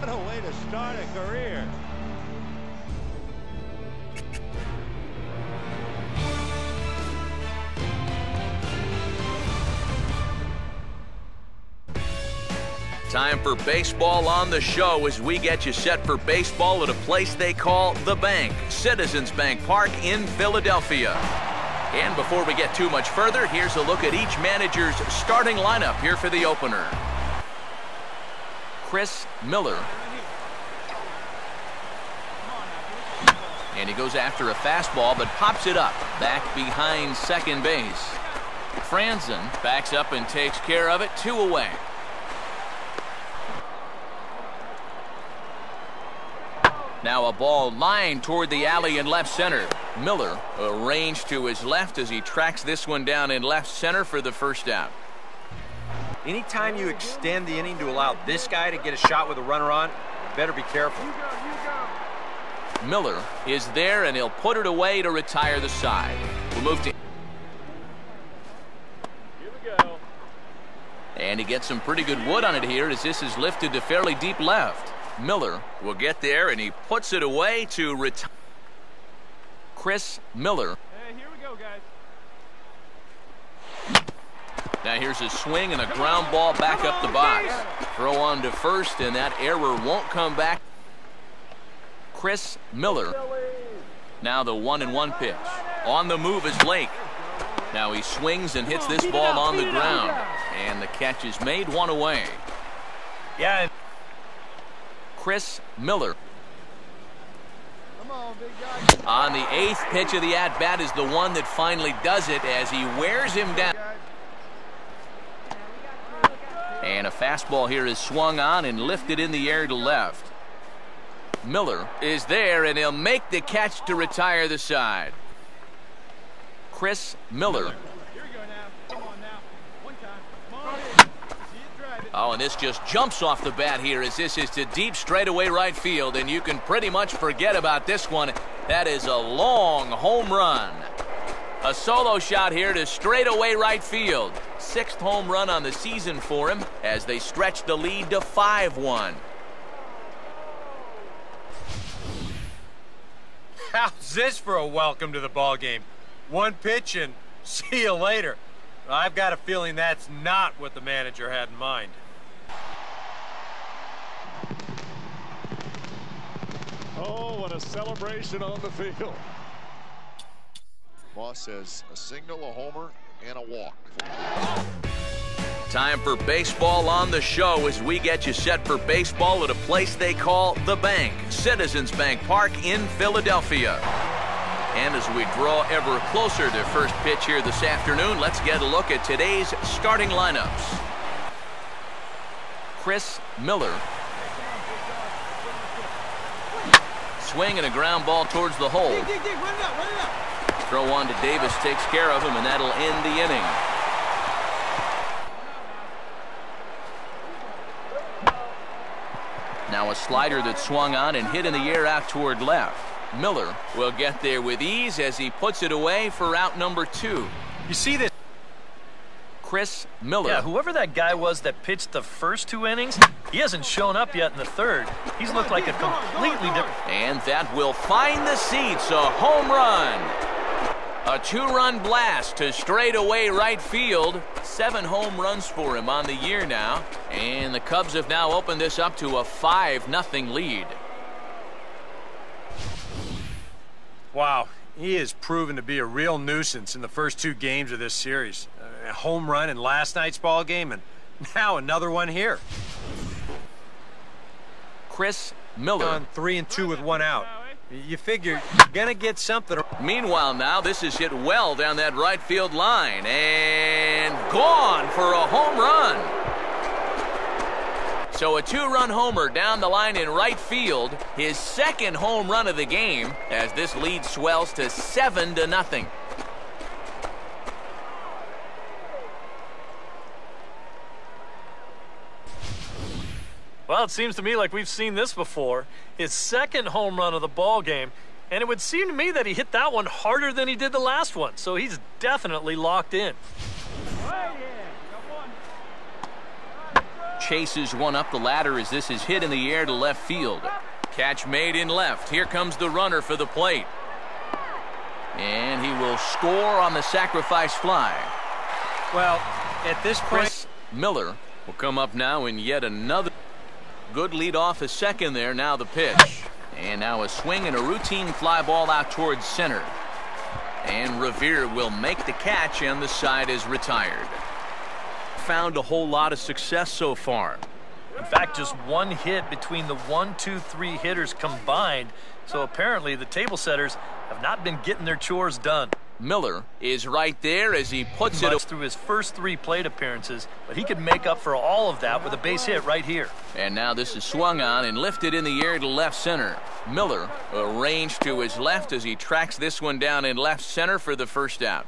What a way to start a career. Time for baseball on the show as we get you set for baseball at a place they call The Bank, Citizens Bank Park in Philadelphia. And before we get too much further, here's a look at each manager's starting lineup here for the opener. Chris Miller. And he goes after a fastball but pops it up back behind second base. Franzen backs up and takes care of it, 2 away. Now a ball lined toward the alley in left center. Miller arranged to his left as he tracks this one down in left center for the first out. Anytime you extend the inning to allow this guy to get a shot with a runner on, better be careful. Miller is there and he'll put it away to retire the side. We'll move to. Here we go. And he gets some pretty good wood on it here as this is lifted to fairly deep left. Miller will get there and he puts it away to retire. Chris Miller. Hey, here we go, guys. Now here's a swing and a ground ball back up the box. Throw on to first and that error won't come back. Chris Miller. Now the 1-1 pitch. On the move is Lake. Now he swings and hits this ball on the ground. And the catch is made, 1 away. Yeah. Chris Miller. Come on, big guy. On the 8th pitch of the at-bat is the one that finally does it as he wears him down. And a fastball here is swung on and lifted in the air to left. Miller is there and he'll make the catch to retire the side. Chris Miller. Here we go now. Come on now. One time. Come on. See it drive it. Oh, and this just jumps off the bat here as this is to deep straightaway right field, and you can pretty much forget about this one. That is a long home run. A solo shot here to straightaway right field. 6th home run on the season for him as they stretch the lead to 5-1. How's this for a welcome to the ball game? 1 pitch and see you later. I've got a feeling that's not what the manager had in mind. Oh, what a celebration on the field. Boss says a single, a homer, and a walk. Time for baseball on the show as we get you set for baseball at a place they call The Bank, Citizens Bank Park in Philadelphia. And as we draw ever closer to first pitch here this afternoon, let's get a look at today's starting lineups. Chris Miller. Swing and a ground ball towards the hole. Dig, run it up. Throw on to Davis, takes care of him, and that'll end the inning. Now a slider that swung on and hit in the air out toward left. Miller will get there with ease as he puts it away for out number 2. You see this? Chris Miller. Yeah, whoever that guy was that pitched the first 2 innings, he hasn't shown up yet in the 3rd. He's looked like a completely different. And that will find the seats, a home run. A 2-run blast to straightaway right field. 7 home runs for him on the year now. And the Cubs have now opened this up to a 5-0 lead. Wow, he has proven to be a real nuisance in the first 2 games of this series. A home run in last night's ball game, and now another one here. Chris Miller. On 3-2 with 1 out. You figure you're gonna get something. Meanwhile now, this is hit well down that right field line. And gone for a home run. So a 2-run homer down the line in right field. His 2nd home run of the game as this lead swells to 7-0. Well, it seems to me like we've seen this before. His 2nd home run of the ball game, and it would seem to me that he hit that one harder than he did the last one, so he's definitely locked in. chases one up the ladder as this is hit in the air to left field. Catch made in left. Here comes the runner for the plate. And he will score on the sacrifice fly. Well, at this point, Chris Miller will come up now in yet another good lead off a second there. Now the pitch. And now a swing and a routine fly ball out towards center. And Revere will make the catch, and the side is retired. Found a whole lot of success so far. In fact, just one hit between the 1, 2, 3 hitters combined. So apparently the table setters have not been getting their chores done. Miller is right there as he puts it through his first 3 plate appearances, but he could make up for all of that with a base hit right here. And now this is swung on and lifted in the air to left center. Miller arranged to his left as he tracks this one down in left center for the first out.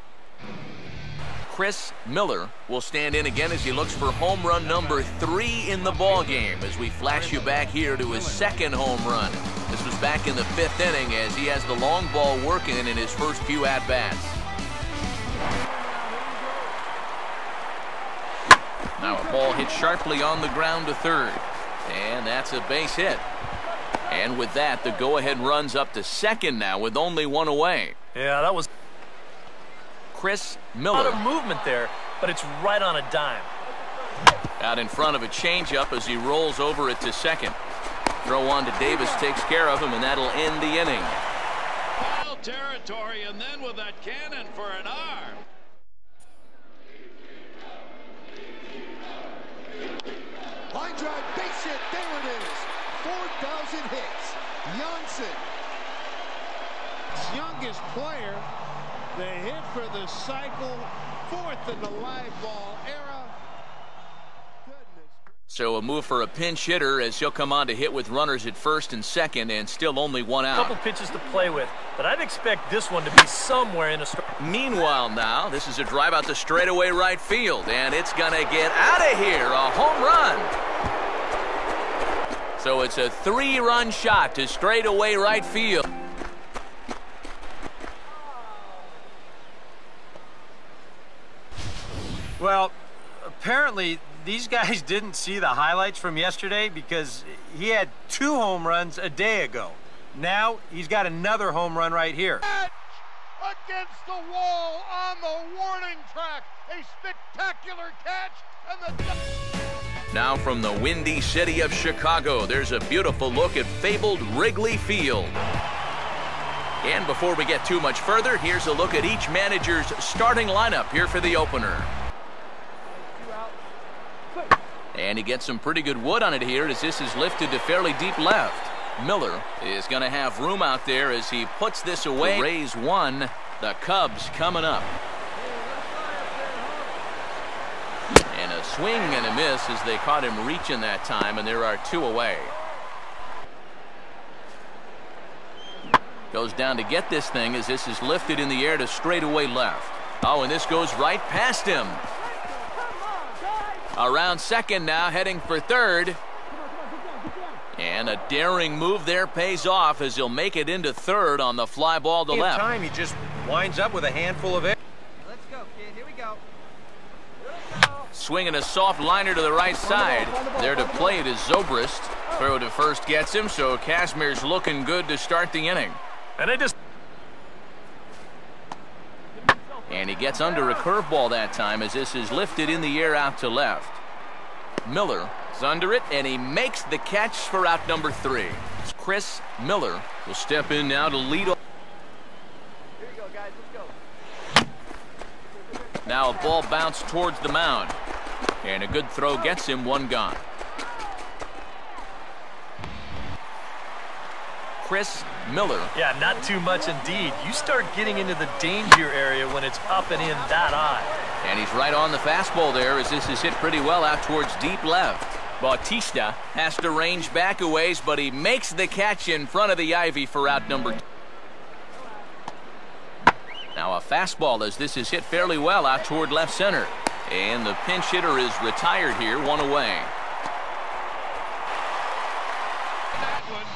Chris Miller will stand in again as he looks for home run number 3 in the ball game as we flash you back here to his second home run. This was back in the 5th inning as he has the long ball working in his first few at-bats. Now a ball hit sharply on the ground to third. And that's a base hit. And with that, the go-ahead runs up to second now with only 1 away. Yeah, that was Chris a Miller. lot of movement there, but it's right on a dime. Out in front of a changeup as he rolls over it to second. Throw on to Davis takes care of him, and that'll end the inning. Foul territory, and then with that cannon for an arm. Line drive, base hit. There it is. 4,000 hits. Johnson. Youngest player. The hit for the cycle. 4th in the live ball era. Goodness. So a move for a pinch hitter as he'll come on to hit with runners at first and second, and still only 1 out. Couple pitches to play with, but I'd expect this one to be somewhere in a strike. Meanwhile now, this is a drive out to straightaway right field, and it's going to get out of here. A home run. So it's a 3-run shot to straightaway right field. well, apparently these guys didn't see the highlights from yesterday because he had 2 home runs a day ago. Now he's got another home run right here. Against the wall on the warning track. A spectacular catch, and the... Now from the windy city of Chicago, there's a beautiful look at fabled Wrigley Field. And before we get too much further, here's a look at each manager's starting lineup here for the opener. And he gets some pretty good wood on it here as this is lifted to fairly deep left. Miller is going to have room out there as he puts this away. The Rays 1, the Cubs coming up. And a swing and a miss as they caught him reaching that time, and there are 2 away. Goes down to get this thing as this is lifted in the air to straightaway left. Oh, and this goes right past him. Around second now, heading for third. And a daring move there pays off as he'll make it into third on the fly ball to left. Time he just winds up with a handful of air. Let's go, kid. Here we go. Swinging a soft liner to the right side. There to play it is Zobrist. Throw to first gets him, so Kazmir's looking good to start the inning. And he gets under a curveball that time as this is lifted in the air out to left. Miller is under it, and he makes the catch for out number 3. Chris Miller will step in now to lead off. Here you go, guys. Let's go. Now a ball bounced towards the mound. And a good throw gets him 1 gone. Chris Miller. Yeah, not too much indeed. You start getting into the danger area when it's up and in that high. And he's right on the fastball there as this is hit pretty well out towards deep left. Bautista has to range back a ways, but he makes the catch in front of the ivy for out number 2. Now a fastball as this is hit fairly well out toward left center. And the pinch hitter is retired here, 1 away. That one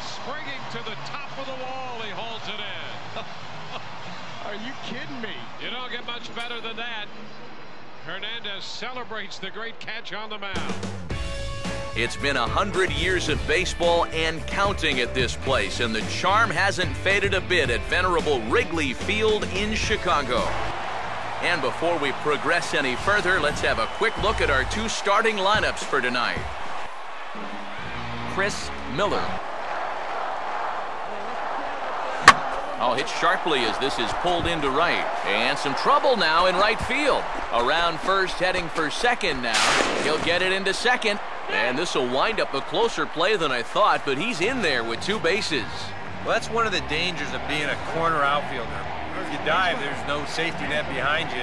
springing to the top of the wall. He holds it in. Are you kidding me? You don't get much better than that. Hernandez celebrates the great catch on the mound. It's been 100 years of baseball and counting at this place, and the charm hasn't faded a bit at venerable Wrigley Field in Chicago. And before we progress any further, let's have a quick look at our two starting lineups for tonight. Chris Miller. Hit sharply as this is pulled into right. And some trouble now in right field. Around first, heading for second now. He'll get it into second. And this will wind up a closer play than I thought, but he's in there with two bases. Well, that's one of the dangers of being a corner outfielder. If you dive, there's no safety net behind you.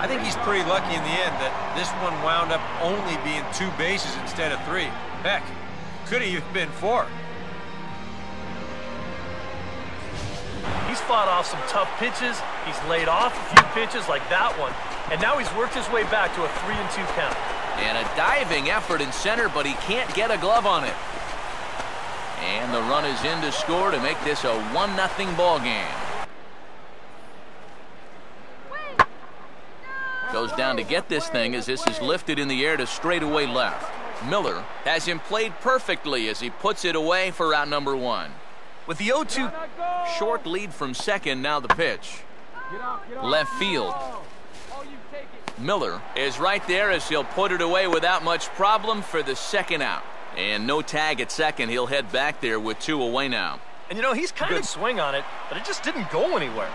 I think he's pretty lucky in the end that this one wound up only being two bases instead of three. Heck, could have even been four. He's fought off some tough pitches. He's laid off a few pitches like that one. And now he's worked his way back to a 3-2 count. And a diving effort in center, but he can't get a glove on it. And the run is in to score to make this a 1-0 ball game. Goes down to get this thing as this is lifted in the air to straightaway left. Miller has him played perfectly as he puts it away for out number one. With the 0-2 short lead from second, now the pitch. Left field. Miller is right there as he'll put it away without much problem for the second out. And no tag at second. He'll head back there with two away now. And you know, he's kind of swing on it, but it just didn't go anywhere.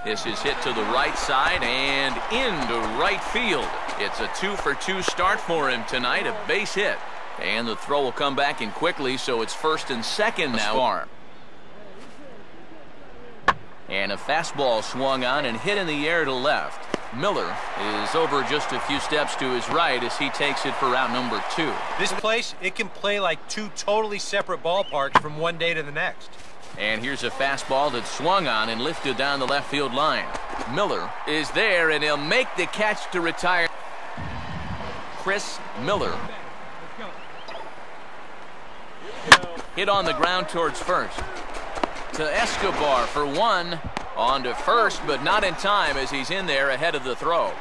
This is hit to the right side and into right field. It's a 2-for-2 start for him tonight, a base hit. And the throw will come back in quickly, so it's first and second now. And a fastball swung on and hit in the air to left. Miller is over just a few steps to his right as he takes it for out number two. This place, it can play like two totally separate ballparks from one day to the next. And here's a fastball that swung on and lifted down the left field line. Miller is there, and he'll make the catch to retire. Chris Miller. Hit on the ground towards first. To Escobar for one. On to first, but not in time as he's in there ahead of the throw.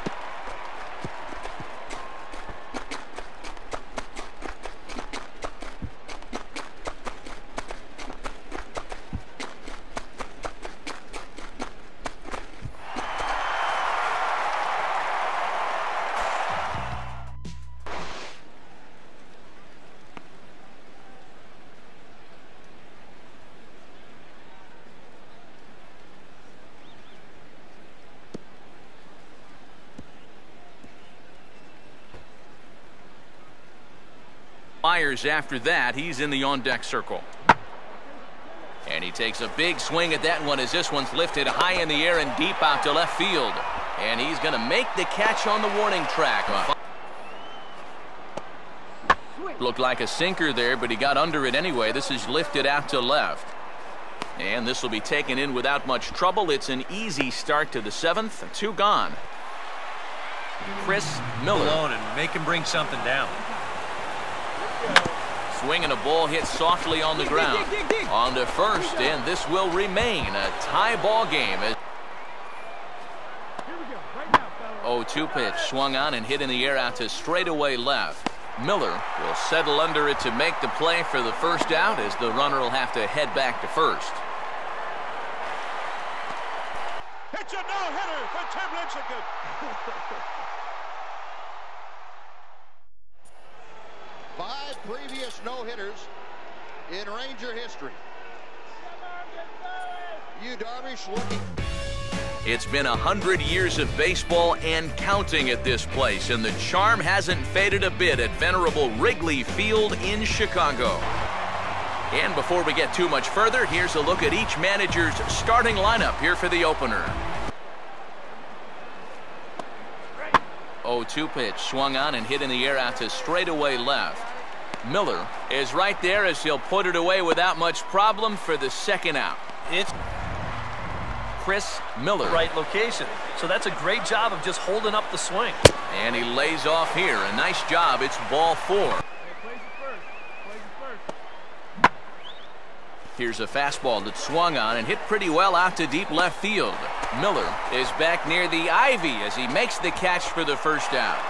Myers after that, he's in the on-deck circle. And he takes a big swing at that one as this one's lifted high in the air and deep out to left field. And he's going to make the catch on the warning track. Looked like a sinker there, but he got under it anyway. This is lifted out to left. And this will be taken in without much trouble. It's an easy start to the seventh. Two gone. Chris Miller. Alone and make him bring something down. Swing and a ball hit softly on the ground. On to first, and this will remain a tie ball game. 0-2 pitch swung on and hit in the air out to straightaway left. Miller will settle under it to make the play for the first out as the runner will have to head back to first. It's a no-hitter for Tim Lincecum. Five previous no-hitters in Ranger history. Yu Darvish looking. It's been 100 years of baseball and counting at this place, and the charm hasn't faded a bit at venerable Wrigley Field in Chicago. And before we get too much further, here's a look at each manager's starting lineup here for the opener. 0-2 pitch swung on and hit in the air out to straightaway left. Miller is right there as he'll put it away without much problem for the second out. It's Chris Miller. Right location. So that's a great job of just holding up the swing. And he lays off here. A nice job. It's ball four. Here's a fastball that swung on and hit pretty well out to deep left field. Miller is back near the ivy as he makes the catch for the first out.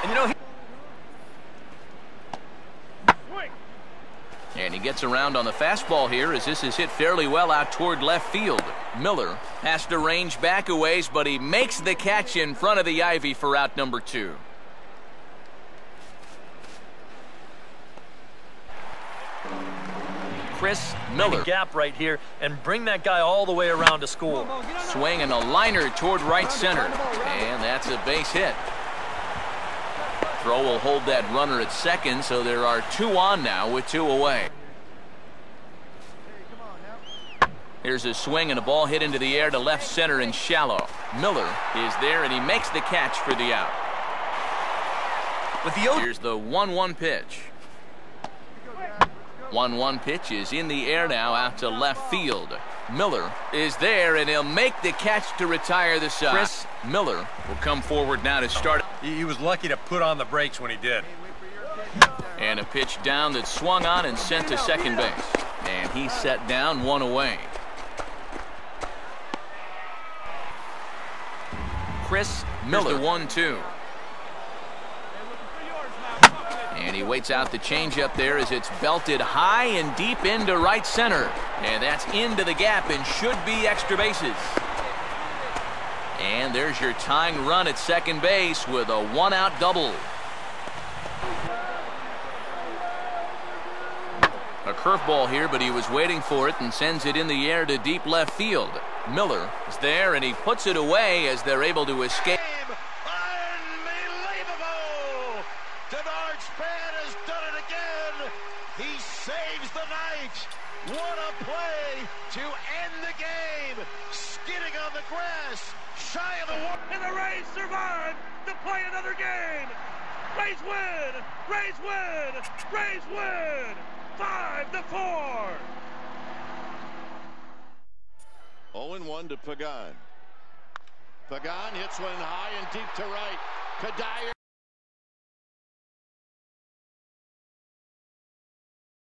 And you know, And he gets around on the fastball here as this is hit fairly well out toward left field. Miller has to range back a ways, but he makes the catch in front of the ivy for out number 2. Chris Miller. Gap right here and bring that guy all the way around to score. Swinging a liner toward right center. And that's a base hit. Throw will hold that runner at second, so there are 2 on now with 2 away. Here's a swing and a ball hit into the air to left center and shallow. Miller is there and he makes the catch for the out. Here's the 1-1 pitch. 1-1 pitch is in the air now out to left field. Miller is there and he'll make the catch to retire the side. Chris Miller will come forward now to start. He was lucky to put on the brakes when he did. And a pitch down that swung on and sent to second base. And he's set down, 1 away. Chris Miller, 1-2. And he waits out the changeup there as it's belted high and deep into right center. And that's into the gap and should be extra bases. And there's your tying run at second base with a 1-out double. A curveball here, but he was waiting for it and sends it in the air to deep left field. Miller is there and he puts it away as they're able to escape. Unbelievable! Denard's fan has done it again. He saves the night. What a play to end the game. Skidding on the grass, shy of the wall. And the Rays survive to play another game. Rays win! Rays win! Rays win! 5-4. 0-1 to Pagan. Pagan hits one high and deep to right. Kadire.